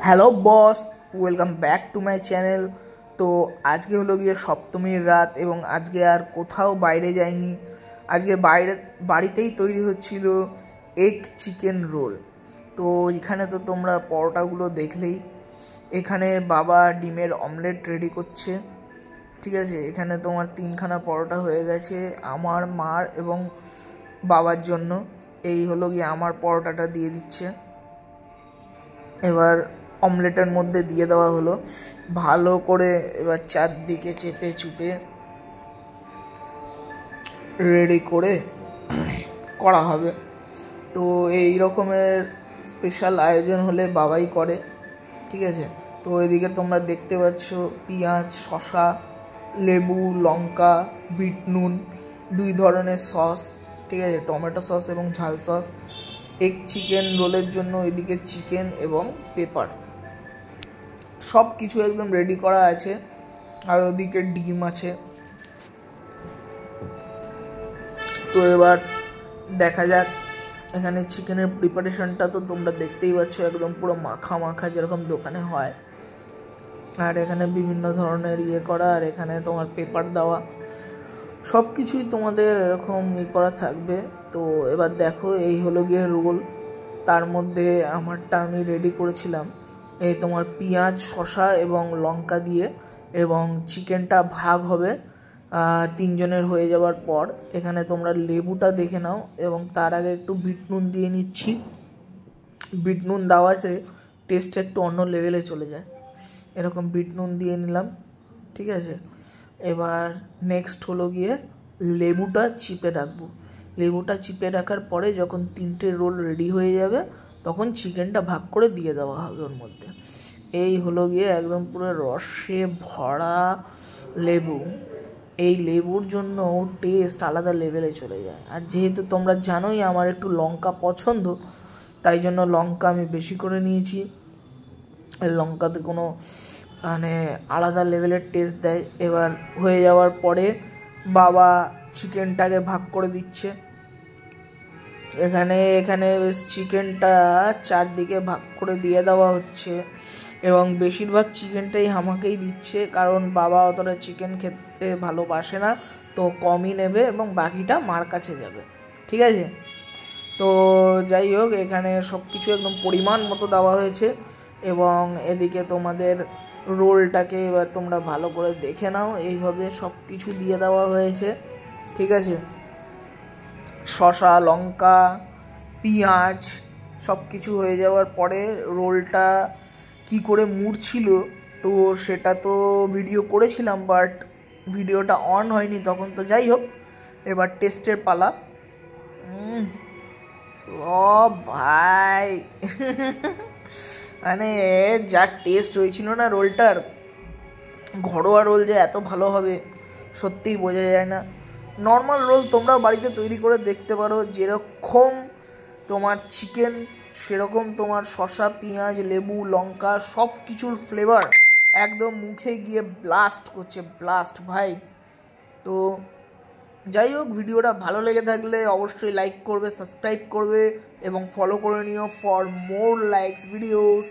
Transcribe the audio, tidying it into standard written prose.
Hello boss, welcome back to my channel. তো আজকে হলো গিয়ে সপ্তমীর রাত এবং আজকে আর কোথাও বাইরে যাইনি। আজকে বাড়িতেই তৈরি হচ্ছিল এগ চিকেন রোল। তো এখানে তো তোমরা পরোটাগুলো দেখলেই। এখানে বাবা ডিমের অমলেট রেডি করছে, ঠিক আছে। এখানে তোমার 3খানা পরোটা হয়ে গেছে আমার, মার এবং বাবার জন্য। এই হলো গিয়ে আমার পরোটাটা দিয়ে দিচ্ছে। এবার অমলেটের মধ্যে দিয়ে দেওয়া হলো, ভালো করে এবার চারদিকে চেপে চুপে রেডি করে করা হবে। তো এই রকমের স্পেশাল আয়োজন হলে বাবাই করে, ঠিক আছে। তো এদিকে তোমরা দেখতে পাচ্ছ পেঁয়াজ, শসা, লেবু, লঙ্কা, বিট নুন, 2 ধরনের সস, ঠিক আছে, টমেটো সস এবং ঝাল সস। এগ চিকেন রোলের জন্য এদিকে চিকেন এবং পেপার সব কিছু একদম রেডি করা আছে। আর ওদিকে ডিম আছে। তো এবার দেখা যাক। এখানে চিকেনের প্রিপারেশনটা তো তোমরা দেখতেই পাচ্ছ, একদম পুরো মাখা মাখা যেরকম দোকানে হয়। আর এখানে বিভিন্ন ধরনের করা, আর এখানে তোমার পেপার দেওয়া, সব কিছুই তোমাদের এরকম করা থাকবে। তো এবার দেখো, এই হলো গিয়ে রোল। তার মধ্যে আমারটা আমি রেডি করেছিলাম এই তোমার পেঁয়াজ, শসা এবং লঙ্কা দিয়ে, এবং চিকেনটা ভাগ হবে 3 জনের হয়ে যাওয়ার পর। এখানে তোমরা লেবুটা দেখে নাও, এবং তার আগে একটু বিট নুন দিয়ে নিচ্ছি। বিট নুন দেওয়াতে টেস্ট একটু অন্য লেভেলে চলে যায়। এরকম বিট নুন দিয়ে নিলাম, ঠিক আছে। এবার নেক্সট হলো গিয়ে লেবুটা চিপে রাখবো। লেবুটা চিপে রাখার পরে যখন 3টে রোল রেডি হয়ে যাবে, তখন চিকেনটা ভাগ করে দিয়ে দেওয়া হবে ওর মধ্যে। এই হলো গিয়ে একদম পুরো রসে ভরা লেবু। এই লেবুর জন্য টেস্ট আলাদা লেভেলে চলে যায়। আর যেহেতু তোমরা জানোই আমার একটু লঙ্কা পছন্দ, তাই জন্য লঙ্কা আমি বেশি করে নিয়েছি। লঙ্কাতে কোনো আলাদা লেভেলের টেস্ট দেয়। এবার হয়ে যাওয়ার পরে বাবা চিকেনটাকে ভাগ করে দিচ্ছে। এখানে বেশ চিকেনটা চারদিকে ভাগ করে দিয়ে দেওয়া হচ্ছে, এবং বেশিরভাগ চিকেনটাই আমাকেই দিচ্ছে, কারণ বাবা অতটা চিকেন খেতে ভালোবাসে না, তো কমই নেবে এবং বাকিটা মার কাছে যাবে, ঠিক আছে। তো যাই হোক, এখানে সব কিছু একদম পরিমাণ মতো দেওয়া হয়েছে। এবং এদিকে তোমাদের রোলটাকে এবার তোমরা ভালো করে দেখে নাও। এইভাবে সব কিছু দিয়ে দেওয়া হয়েছে, ঠিক আছে। শসা, লঙ্কা, পেঁয়াজ সব কিছু হয়ে যাওয়ার পরে রোলটা কি করে মুড়ছিল, তো সেটা তো ভিডিও করেছিলাম, বাট ভিডিওটা অন হয়নি তখন। তো যাই হোক, এবার টেস্টের পালা। ও ভাই যা টেস্ট হয়েছিল না রোলটার, ঘরোয়া রোল যে এত ভালো হবে সত্যিই বোঝা যায় না। নর্মাল রোল তোমরাও বাড়িতে তৈরি করে দেখতে পারো, যেরকম তোমার চিকেন সেরকম তোমার শসা, পেঁয়াজ, লেবু, লঙ্কা সব কিছুর ফ্লেভার একদম মুখে গিয়ে ব্লাস্ট করছে, ব্লাস্ট ভাই। তো যাই হোক, ভিডিওটা ভালো লেগে থাকলে অবশ্যই লাইক করবে, সাবস্ক্রাইব করবে এবং ফলো করে নিও ফর মোর লাইকস ভিডিওস।